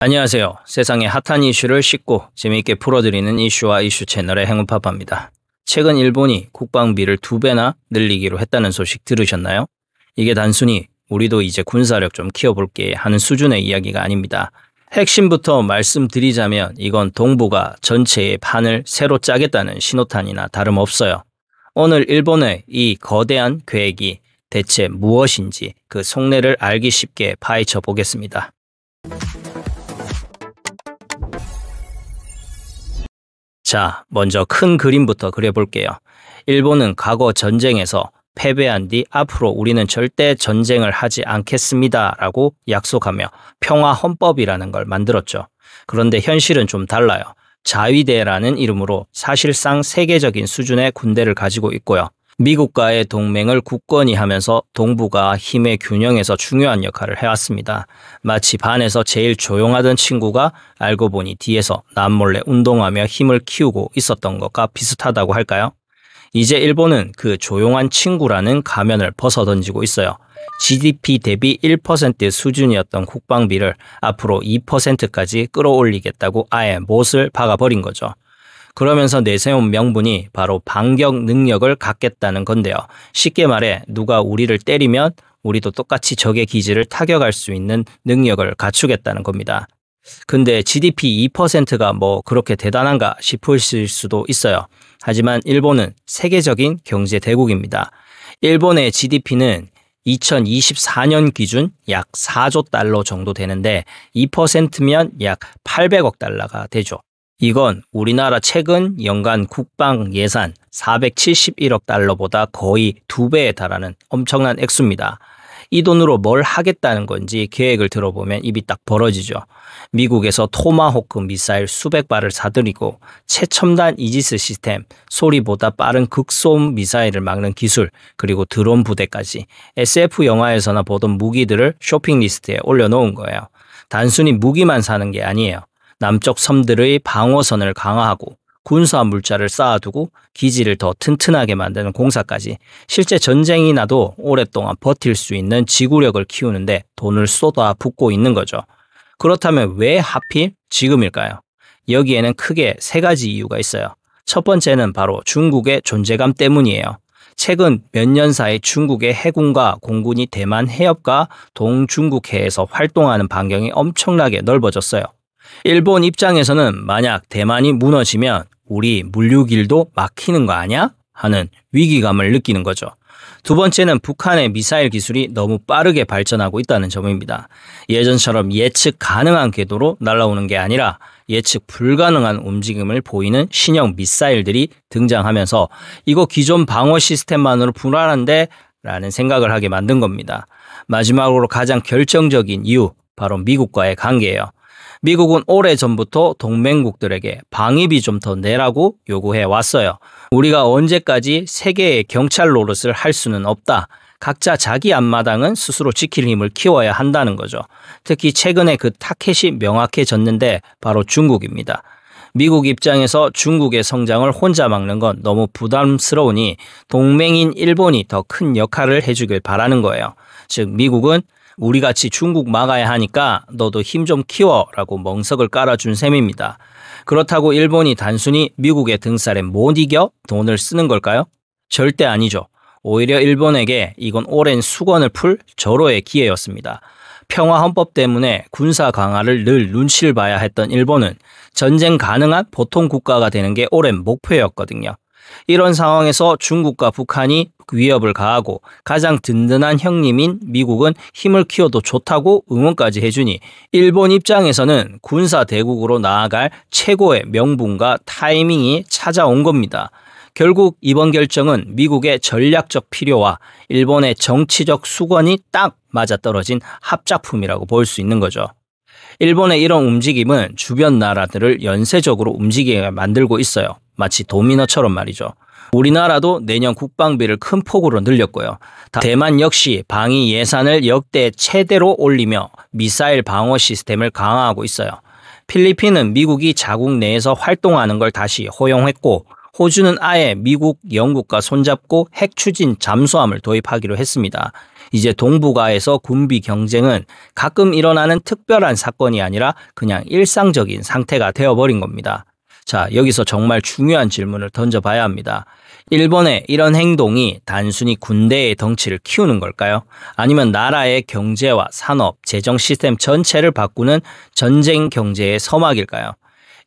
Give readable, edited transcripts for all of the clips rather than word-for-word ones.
안녕하세요. 세상의 핫한 이슈를 쉽고 재미있게 풀어드리는 이슈와 이슈 채널의 행운파파입니다. 최근 일본이 국방비를 2배나 늘리기로 했다는 소식 들으셨나요? 이게 단순히 우리도 이제 군사력 좀 키워볼게 하는 수준의 이야기가 아닙니다. 핵심부터 말씀드리자면 이건 동북아 전체의 판을 새로 짜겠다는 신호탄이나 다름없어요. 오늘 일본의 이 거대한 계획이 대체 무엇인지 그 속내를 알기 쉽게 파헤쳐 보겠습니다. 자, 먼저 큰 그림부터 그려볼게요. 일본은 과거 전쟁에서 패배한 뒤 앞으로 우리는 절대 전쟁을 하지 않겠습니다 라고 약속하며 평화헌법이라는 걸 만들었죠. 그런데 현실은 좀 달라요. 자위대라는 이름으로 사실상 세계적인 수준의 군대를 가지고 있고요. 미국과의 동맹을 굳건히 하면서 동북아 힘의 균형에서 중요한 역할을 해왔습니다. 마치 반에서 제일 조용하던 친구가 알고 보니 뒤에서 남몰래 운동하며 힘을 키우고 있었던 것과 비슷하다고 할까요? 이제 일본은 그 조용한 친구라는 가면을 벗어던지고 있어요. GDP 대비 1% 수준이었던 국방비를 앞으로 2%까지 끌어올리겠다고 아예 못을 박아버린 거죠. 그러면서 내세운 명분이 바로 반격 능력을 갖겠다는 건데요. 쉽게 말해 누가 우리를 때리면 우리도 똑같이 적의 기지를 타격할 수 있는 능력을 갖추겠다는 겁니다. 근데 GDP 2%가 뭐 그렇게 대단한가 싶으실 수도 있어요. 하지만 일본은 세계적인 경제 대국입니다. 일본의 GDP는 2024년 기준 약 4조 달러 정도 되는데 2%면 약 800억 달러가 되죠. 이건 우리나라 최근 연간 국방 예산 471억 달러보다 거의 2배에 달하는 엄청난 액수입니다. 이 돈으로 뭘 하겠다는 건지 계획을 들어보면 입이 딱 벌어지죠. 미국에서 토마호크 미사일 수백 발을 사들이고 최첨단 이지스 시스템, 소리보다 빠른 극소음 미사일을 막는 기술, 그리고 드론 부대까지 SF 영화에서나 보던 무기들을 쇼핑 리스트에 올려놓은 거예요. 단순히 무기만 사는 게 아니에요. 남쪽 섬들의 방어선을 강화하고 군사 물자를 쌓아두고 기지를 더 튼튼하게 만드는 공사까지 실제 전쟁이 나도 오랫동안 버틸 수 있는 지구력을 키우는데 돈을 쏟아붓고 있는 거죠. 그렇다면 왜 하필 지금일까요? 여기에는 크게 3가지 이유가 있어요. 첫 번째는 바로 중국의 존재감 때문이에요. 최근 몇 년 사이 중국의 해군과 공군이 대만 해협과 동중국해에서 활동하는 반경이 엄청나게 넓어졌어요. 일본 입장에서는 만약 대만이 무너지면 우리 물류길도 막히는 거 아니야? 하는 위기감을 느끼는 거죠. 두 번째는 북한의 미사일 기술이 너무 빠르게 발전하고 있다는 점입니다. 예전처럼 예측 가능한 궤도로 날아오는 게 아니라 예측 불가능한 움직임을 보이는 신형 미사일들이 등장하면서 이거 기존 방어 시스템만으로 불안한데? 라는 생각을 하게 만든 겁니다. 마지막으로 가장 결정적인 이유, 바로 미국과의 관계예요. 미국은 오래전부터 동맹국들에게 방위비 좀 더 내라고 요구해 왔어요. 우리가 언제까지 세계의 경찰 노릇을 할 수는 없다. 각자 자기 앞마당은 스스로 지킬 힘을 키워야 한다는 거죠. 특히 최근에 그 타켓이 명확해졌는데 바로 중국입니다. 미국 입장에서 중국의 성장을 혼자 막는 건 너무 부담스러우니 동맹인 일본이 더 큰 역할을 해주길 바라는 거예요. 즉 미국은 우리같이 중국 막아야 하니까 너도 힘 좀 키워라고 멍석을 깔아준 셈입니다. 그렇다고 일본이 단순히 미국의 등살에 못 이겨 돈을 쓰는 걸까요? 절대 아니죠. 오히려 일본에게 이건 오랜 수건을 풀 절호의 기회였습니다. 평화헌법 때문에 군사 강화를 늘 눈치를 봐야 했던 일본은 전쟁 가능한 보통 국가가 되는 게 오랜 목표였거든요. 이런 상황에서 중국과 북한이 위협을 가하고 가장 든든한 형님인 미국은 힘을 키워도 좋다고 응원까지 해주니 일본 입장에서는 군사 대국으로 나아갈 최고의 명분과 타이밍이 찾아온 겁니다. 결국 이번 결정은 미국의 전략적 필요와 일본의 정치적 수건이 딱 맞아떨어진 합작품이라고 볼 수 있는 거죠. 일본의 이런 움직임은 주변 나라들을 연쇄적으로 움직이게 만들고 있어요. 마치 도미노처럼 말이죠. 우리나라도 내년 국방비를 큰 폭으로 늘렸고요. 대만 역시 방위 예산을 역대 최대로 올리며 미사일 방어 시스템을 강화하고 있어요. 필리핀은 미국이 자국 내에서 활동하는 걸 다시 허용했고 호주는 아예 미국, 영국과 손잡고 핵 추진 잠수함을 도입하기로 했습니다. 이제 동북아에서 군비 경쟁은 가끔 일어나는 특별한 사건이 아니라 그냥 일상적인 상태가 되어버린 겁니다. 자, 여기서 정말 중요한 질문을 던져봐야 합니다. 일본의 이런 행동이 단순히 군대의 덩치를 키우는 걸까요? 아니면 나라의 경제와 산업, 재정 시스템 전체를 바꾸는 전쟁 경제의 서막일까요?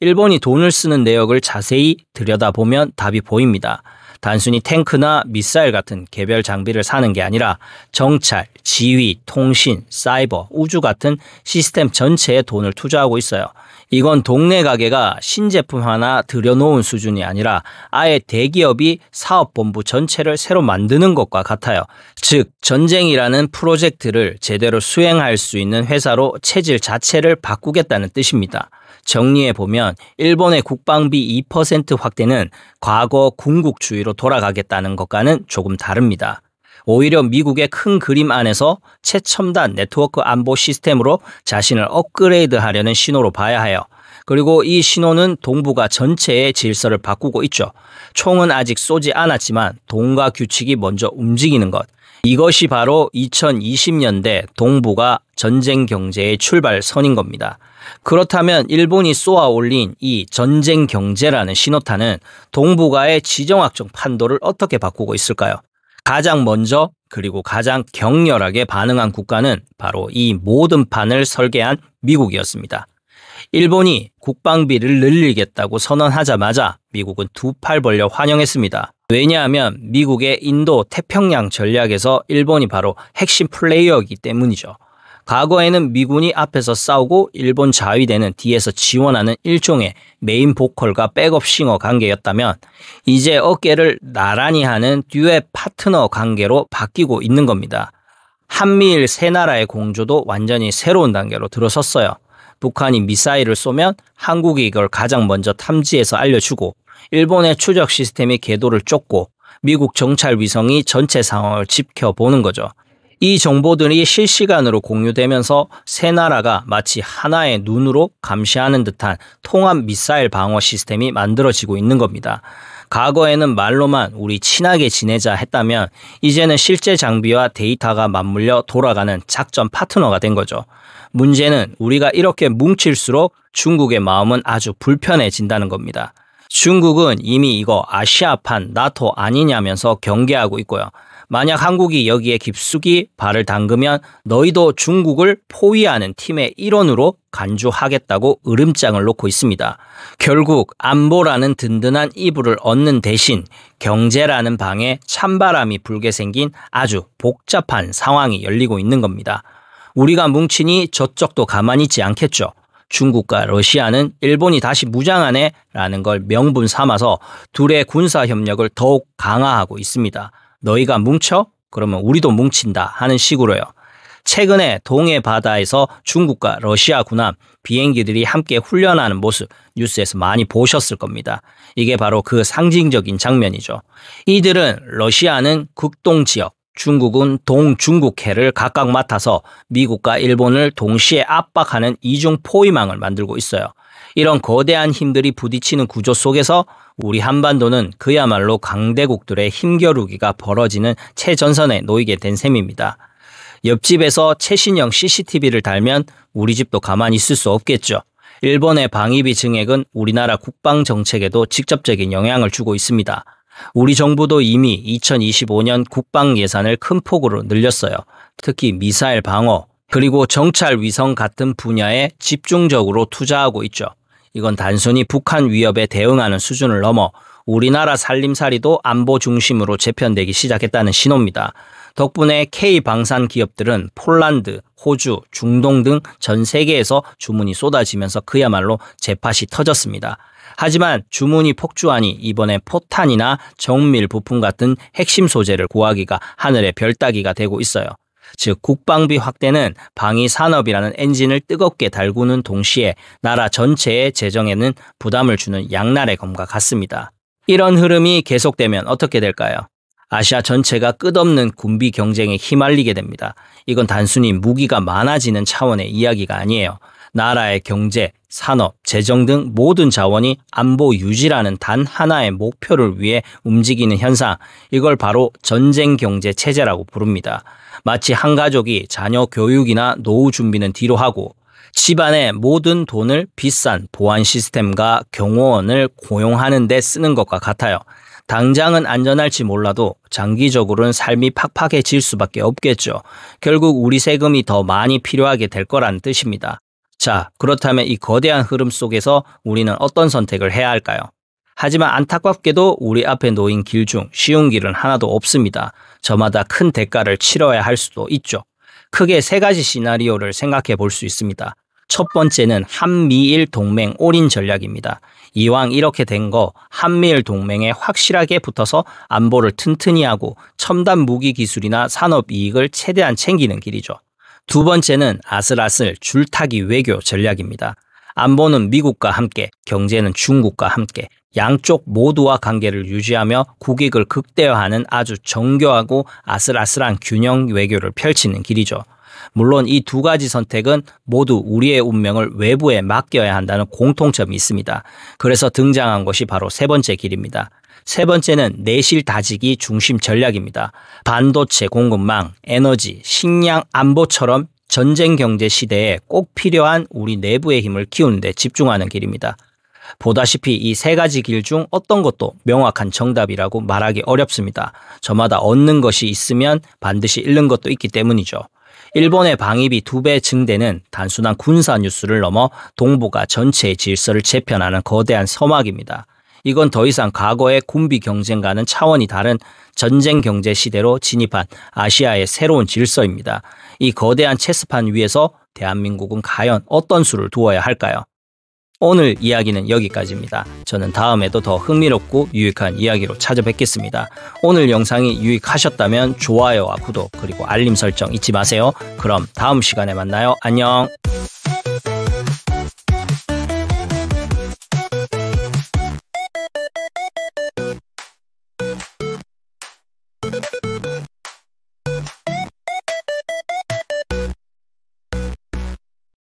일본이 돈을 쓰는 내역을 자세히 들여다보면 답이 보입니다. 단순히 탱크나 미사일 같은 개별 장비를 사는 게 아니라 정찰, 지휘, 통신, 사이버, 우주 같은 시스템 전체에 돈을 투자하고 있어요. 이건 동네 가게가 신제품 하나 들여놓은 수준이 아니라 아예 대기업이 사업본부 전체를 새로 만드는 것과 같아요. 즉, 전쟁이라는 프로젝트를 제대로 수행할 수 있는 회사로 체질 자체를 바꾸겠다는 뜻입니다. 정리해보면 일본의 국방비 2% 확대는 과거 군국주의로 돌아가겠다는 것과는 조금 다릅니다. 오히려 미국의 큰 그림 안에서 최첨단 네트워크 안보 시스템으로 자신을 업그레이드하려는 신호로 봐야 해요. 그리고 이 신호는 동북아 전체의 질서를 바꾸고 있죠. 총은 아직 쏘지 않았지만 돈과 규칙이 먼저 움직이는 것. 이것이 바로 2020년대 동북아 전쟁 경제의 출발선인 겁니다. 그렇다면 일본이 쏘아 올린 이 전쟁 경제라는 신호탄은 동북아의 지정학적 판도를 어떻게 바꾸고 있을까요? 가장 먼저 그리고 가장 격렬하게 반응한 국가는 바로 이 모든 판을 설계한 미국이었습니다. 일본이 국방비를 늘리겠다고 선언하자마자 미국은 두 팔 벌려 환영했습니다. 왜냐하면 미국의 인도 태평양 전략에서 일본이 바로 핵심 플레이어이기 때문이죠. 과거에는 미군이 앞에서 싸우고 일본 자위대는 뒤에서 지원하는 일종의 메인 보컬과 백업 싱어 관계였다면 이제 어깨를 나란히 하는 듀엣 파트너 관계로 바뀌고 있는 겁니다. 한미일 세 나라의 공조도 완전히 새로운 단계로 들어섰어요. 북한이 미사일을 쏘면 한국이 이걸 가장 먼저 탐지해서 알려주고 일본의 추적 시스템이 궤도를 쫓고 미국 정찰 위성이 전체 상황을 지켜보는 거죠. 이 정보들이 실시간으로 공유되면서 세 나라가 마치 하나의 눈으로 감시하는 듯한 통합 미사일 방어 시스템이 만들어지고 있는 겁니다. 과거에는 말로만 우리 친하게 지내자 했다면 이제는 실제 장비와 데이터가 맞물려 돌아가는 작전 파트너가 된 거죠. 문제는 우리가 이렇게 뭉칠수록 중국의 마음은 아주 불편해진다는 겁니다. 중국은 이미 이거 아시아판 나토 아니냐면서 경계하고 있고요. 만약 한국이 여기에 깊숙이 발을 담그면 너희도 중국을 포위하는 팀의 일원으로 간주하겠다고 으름장을 놓고 있습니다. 결국 안보라는 든든한 이불을 얻는 대신 경제라는 방에 찬바람이 불게 생긴 아주 복잡한 상황이 열리고 있는 겁니다. 우리가 뭉치니 저쪽도 가만히 있지 않겠죠. 중국과 러시아는 일본이 다시 무장하네 라는 걸 명분 삼아서 둘의 군사협력을 더욱 강화하고 있습니다. 너희가 뭉쳐? 그러면 우리도 뭉친다 하는 식으로요. 최근에 동해 바다에서 중국과 러시아 군함, 비행기들이 함께 훈련하는 모습 뉴스에서 많이 보셨을 겁니다. 이게 바로 그 상징적인 장면이죠. 이들은 러시아는 극동 지역, 중국은 동중국해를 각각 맡아서 미국과 일본을 동시에 압박하는 이중 포위망을 만들고 있어요. 이런 거대한 힘들이 부딪히는 구조 속에서 우리 한반도는 그야말로 강대국들의 힘겨루기가 벌어지는 최전선에 놓이게 된 셈입니다. 옆집에서 최신형 CCTV를 달면 우리 집도 가만히 있을 수 없겠죠. 일본의 방위비 증액은 우리나라 국방정책에도 직접적인 영향을 주고 있습니다. 우리 정부도 이미 2025년 국방 예산을 큰 폭으로 늘렸어요. 특히 미사일 방어, 그리고 정찰 위성 같은 분야에 집중적으로 투자하고 있죠. 이건 단순히 북한 위협에 대응하는 수준을 넘어 우리나라 살림살이도 안보 중심으로 재편되기 시작했다는 신호입니다. 덕분에 K방산 기업들은 폴란드, 호주, 중동 등 전 세계에서 주문이 쏟아지면서 그야말로 재팟이 터졌습니다. 하지만 주문이 폭주하니 이번에 포탄이나 정밀 부품 같은 핵심 소재를 구하기가 하늘의 별 따기가 되고 있어요. 즉 국방비 확대는 방위 산업이라는 엔진을 뜨겁게 달구는 동시에 나라 전체의 재정에는 부담을 주는 양날의 검과 같습니다. 이런 흐름이 계속되면 어떻게 될까요? 아시아 전체가 끝없는 군비 경쟁에 휘말리게 됩니다. 이건 단순히 무기가 많아지는 차원의 이야기가 아니에요. 나라의 경제, 산업, 재정 등 모든 자원이 안보 유지라는 단 하나의 목표를 위해 움직이는 현상, 이걸 바로 전쟁 경제 체제라고 부릅니다. 마치 한 가족이 자녀 교육이나 노후 준비는 뒤로 하고 집안의 모든 돈을 비싼 보안 시스템과 경호원을 고용하는 데 쓰는 것과 같아요. 당장은 안전할지 몰라도 장기적으로는 삶이 팍팍해질 수밖에 없겠죠. 결국 우리 세금이 더 많이 필요하게 될 거라는 뜻입니다. 자, 그렇다면 이 거대한 흐름 속에서 우리는 어떤 선택을 해야 할까요? 하지만 안타깝게도 우리 앞에 놓인 길 중 쉬운 길은 하나도 없습니다. 저마다 큰 대가를 치러야 할 수도 있죠. 크게 세 가지 시나리오를 생각해 볼 수 있습니다. 첫 번째는 한미일 동맹 올인 전략입니다. 이왕 이렇게 된 거 한미일 동맹에 확실하게 붙어서 안보를 튼튼히 하고 첨단 무기 기술이나 산업 이익을 최대한 챙기는 길이죠. 두 번째는 아슬아슬 줄타기 외교 전략입니다. 안보는 미국과 함께, 경제는 중국과 함께 양쪽 모두와 관계를 유지하며 국익을 극대화하는 아주 정교하고 아슬아슬한 균형 외교를 펼치는 길이죠. 물론 이 두 가지 선택은 모두 우리의 운명을 외부에 맡겨야 한다는 공통점이 있습니다. 그래서 등장한 것이 바로 세 번째 길입니다. 세 번째는 내실 다지기 중심 전략입니다. 반도체 공급망, 에너지, 식량 안보처럼 전쟁 경제 시대에 꼭 필요한 우리 내부의 힘을 키우는 데 집중하는 길입니다. 보다시피 이 세 가지 길 중 어떤 것도 명확한 정답이라고 말하기 어렵습니다. 저마다 얻는 것이 있으면 반드시 잃는 것도 있기 때문이죠. 일본의 방위비 2배 증대는 단순한 군사 뉴스를 넘어 동북아 전체의 질서를 재편하는 거대한 서막입니다. 이건 더 이상 과거의 군비 경쟁과는 차원이 다른 전쟁 경제 시대로 진입한 아시아의 새로운 질서입니다. 이 거대한 체스판 위에서 대한민국은 과연 어떤 수를 두어야 할까요? 오늘 이야기는 여기까지입니다. 저는 다음에도 더 흥미롭고 유익한 이야기로 찾아뵙겠습니다. 오늘 영상이 유익하셨다면 좋아요와 구독 그리고 알림 설정 잊지 마세요. 그럼 다음 시간에 만나요. 안녕.